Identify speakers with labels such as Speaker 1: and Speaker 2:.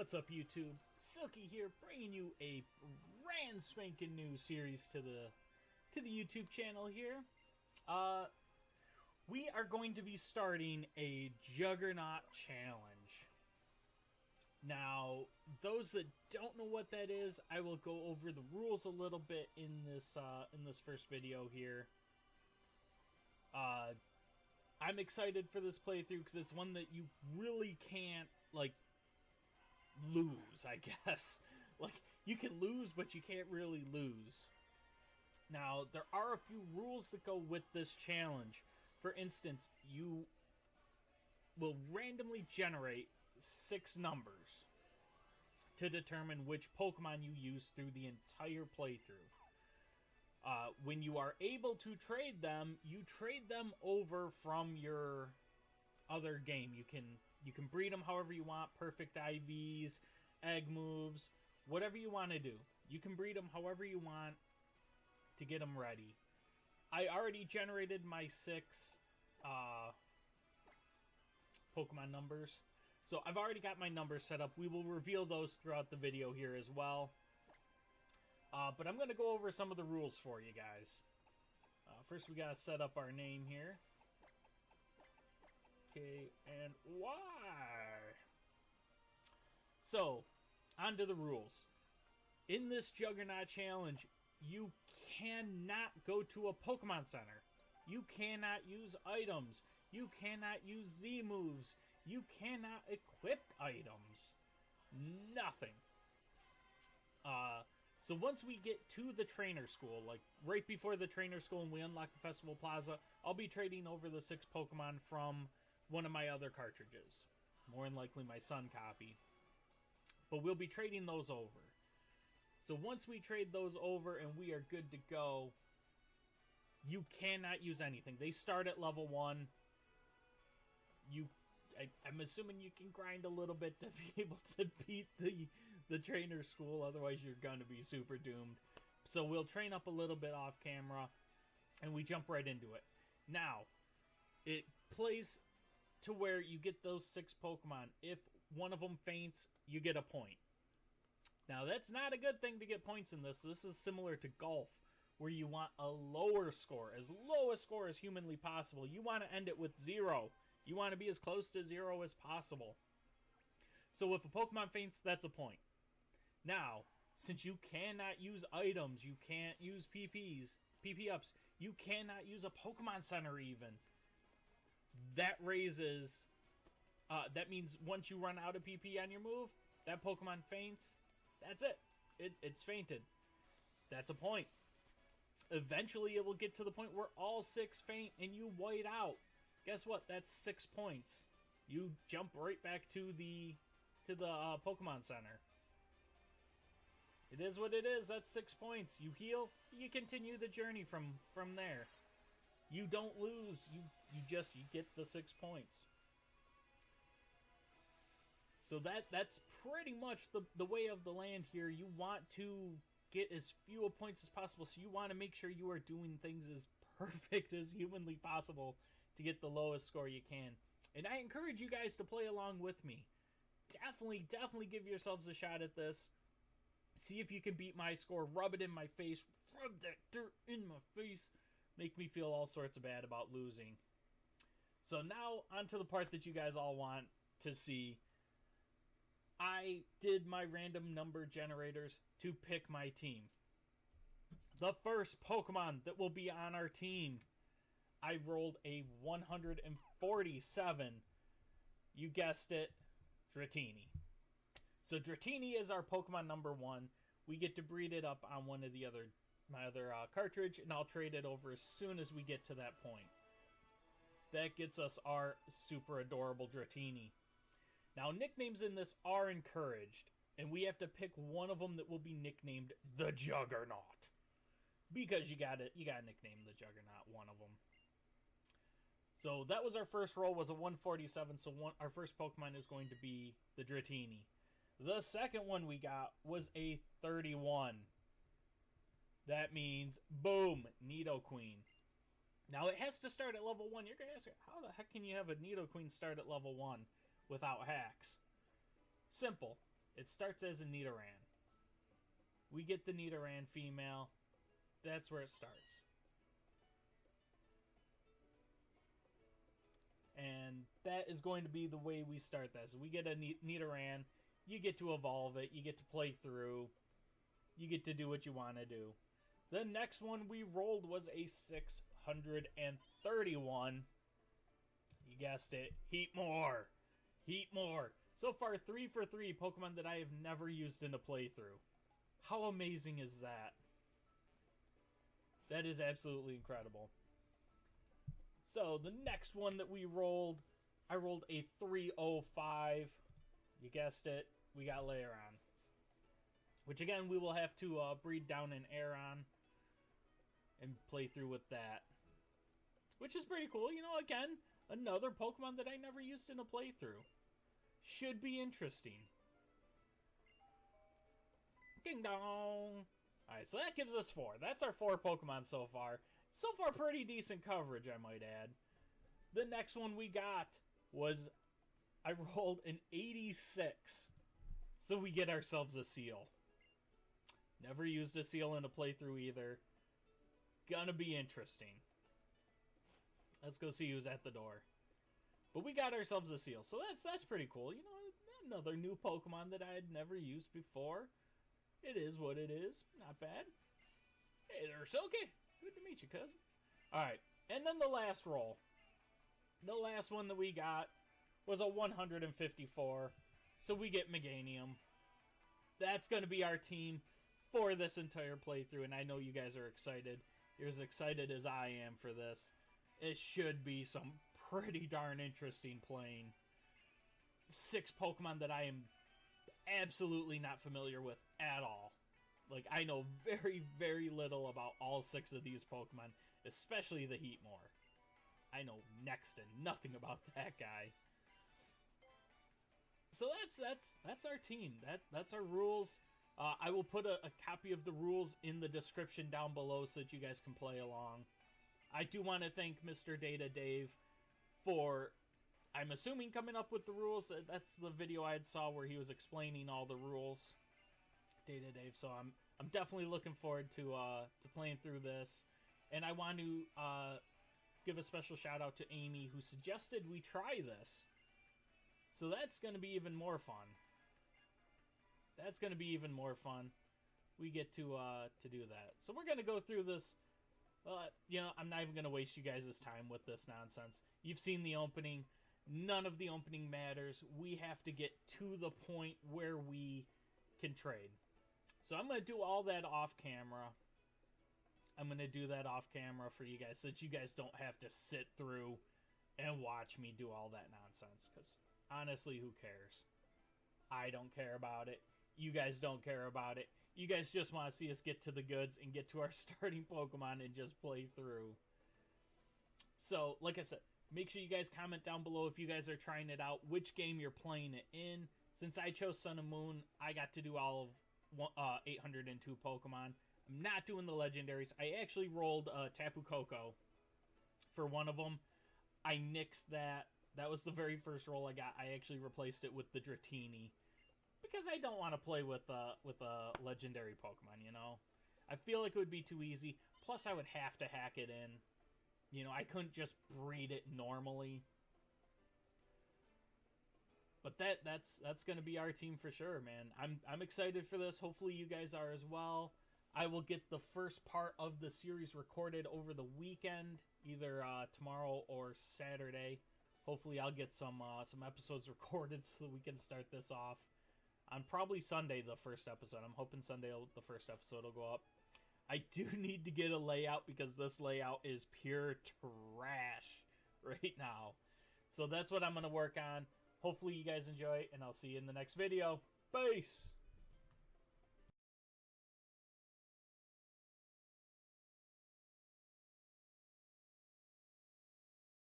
Speaker 1: What's up, YouTube? Silky here, bringing you a brand spanking new series to the YouTube channel here. We are going to be starting a Juggernaut challenge. Now, those that don't know what that is, I will go over the rules a little bit in this first video here. I'm excited for this playthrough because it's one that you really can't, like, lose, I guess. Like, you can lose, but you can't really lose. Now, there are a few rules that go with this challenge. For instance, you will randomly generate 6 numbers to determine which Pokemon you use through the entire playthrough. When you are able to trade them, you trade them over from your other game. You can breed them however you want, perfect IVs, egg moves, whatever you want to do. You can breed them however you want to get them ready. I already generated my 6 Pokemon numbers. So I've already got my numbers set up. We will reveal those throughout the video here as well. But I'm going to go over some of the rules for you guys. First, we got to set up our name here. K and Y. So, on to the rules. In this Juggernaut challenge, you cannot go to a Pokemon Center. You cannot use items. You cannot use Z moves. You cannot equip items. Nothing. So once we get to the trainer school, like right before the trainer school and we unlock the Festival Plaza, I'll be trading over the 6 Pokemon from one of my other cartridges. More than likely my Sun copy. But we'll be trading those over. So once we trade those over and we are good to go, you cannot use anything. They start at level 1. I'm assuming you can grind a little bit to be able to beat the trainer school. Otherwise, you're going to be super doomed. So we'll train up a little bit off camera, and we jump right into it. Now, it plays to where you get those 6 Pokemon. If one of them faints, you get a point. Now, that's not a good thing to get points in this. This is similar to golf, where you want a lower score, as low a score as humanly possible. You want to end it with 0. You want to be as close to 0 as possible. So if a Pokemon faints, that's a point. Now, since you cannot use items, you can't use PP-ups, you cannot use a Pokemon Center even. That raises... that means once you run out of PP on your move, that Pokemon faints, that's it. It's fainted. That's a point. Eventually it will get to the point where all 6 faint and you white out. Guess what? That's 6 points. You jump right back to the Pokemon Center. It is what it is. That's 6 points. You heal. You continue the journey from there. You don't lose. You get the 6 points. So that's pretty much the way of the land here. You want to get as few points as possible. So you want to make sure you are doing things as perfect as humanly possible to get the lowest score you can. And I encourage you guys to play along with me. Definitely give yourselves a shot at this. See if you can beat my score. Rub it in my face. Rub that dirt in my face. Make me feel all sorts of bad about losing. So now, on to the part that you guys all want to see. I did my random number generators to pick my team. The first Pokemon that will be on our team, I rolled a 147. You guessed it, Dratini. So Dratini is our Pokemon number 1. We get to breed it up on one of the my other cartridge, and I'll trade it over as soon as we get to that point. That gets us our super adorable Dratini. Now, nicknames in this are encouraged, and we have to pick one of them that will be nicknamed the Juggernaut. Because you gotta nickname the Juggernaut one of them. So that was our first roll, was a 147, so our first Pokemon is going to be the Dratini. The second one we got was a 31. That means, boom, Nidoqueen. Now, it has to start at level 1. You're going to ask, how the heck can you have a Nidoqueen start at level 1 without hacks? Simple. It starts as a Nidoran. We get the Nidoran female. That's where it starts. And that is going to be the way we start this. We get a Nidoran. You get to evolve it. You get to play through. You get to do what you want to do. The next one we rolled was a 631. You guessed it. Heatmore. Heatmore. So far, 3 for 3 Pokemon that I have never used in a playthrough. How amazing is that? That is absolutely incredible. So, the next one that we rolled, I rolled a 305. You guessed it. We got Layeron. Which, again, we will have to breed down an Aeron and play through with that. Which is pretty cool. You know, again, another Pokemon that I never used in a playthrough. Should be interesting. Ding dong! Alright, so that gives us 4. That's our 4 Pokemon so far. So far, pretty decent coverage, I might add. The next one we got was... I rolled an 86. So we get ourselves a Seal. Never used a Seal in a playthrough either. Gonna be interesting. Let's go see who's at the door. But we got ourselves a Seal, so that's pretty cool. You know, another new Pokemon that I had never used before. It is what it is. Not bad. Hey there, Silky. Good to meet you, cousin. Alright, and then the last roll. The last one that we got was a 154. So we get Meganium. That's going to be our team for this entire playthrough, and I know you guys are excited. You're as excited as I am for this. It should be some pretty darn interesting playing. 6 Pokemon that I am absolutely not familiar with at all. Like, I know very, very little about all 6 of these Pokemon, especially the Heatmore. I know next to nothing about that guy. So that's our team. That's our rules. I will put a copy of the rules in the description down below so that you guys can play along. I do want to thank Mr. Data Dave for, I'm assuming, coming up with the rules. That's the video I had saw where he was explaining all the rules. Data Dave. So I'm definitely looking forward to playing through this. And I want to give a special shout out to Amy, who suggested we try this. So that's going to be even more fun. That's going to be even more fun. We get to do that. So we're going to go through this. You know, I'm not even going to waste you guys' time with this nonsense. You've seen the opening. None of the opening matters. We have to get to the point where we can trade. So I'm going to do all that off camera. I'm going to do that off camera for you guys so that you guys don't have to sit through and watch me do all that nonsense. Because honestly, who cares? I don't care about it. You guys don't care about it. You guys just want to see us get to the goods and get to our starting Pokemon and just play through. So, like I said, make sure you guys comment down below if you guys are trying it out, which game you're playing it in. Since I chose Sun and Moon, I got to do all of 802 Pokemon. I'm not doing the legendaries. I actually rolled Tapu Koko for one of them. I nixed that. That was the very first roll I got. I actually replaced it with the Dratini. Because I don't want to play with a legendary Pokemon, you know? I feel like it would be too easy. Plus, I would have to hack it in. You know, I couldn't just breed it normally. But that's going to be our team for sure, man. I'm excited for this. Hopefully you guys are as well. I will get the first part of the series recorded over the weekend, either tomorrow or Saturday. Hopefully I'll get some episodes recorded so that we can start this off. On probably Sunday, the first episode. I'm hoping Sunday the first episode will go up. I do need to get a layout because this layout is pure trash right now. So that's what I'm going to work on. Hopefully you guys enjoy, and I'll see you in the next video. Peace!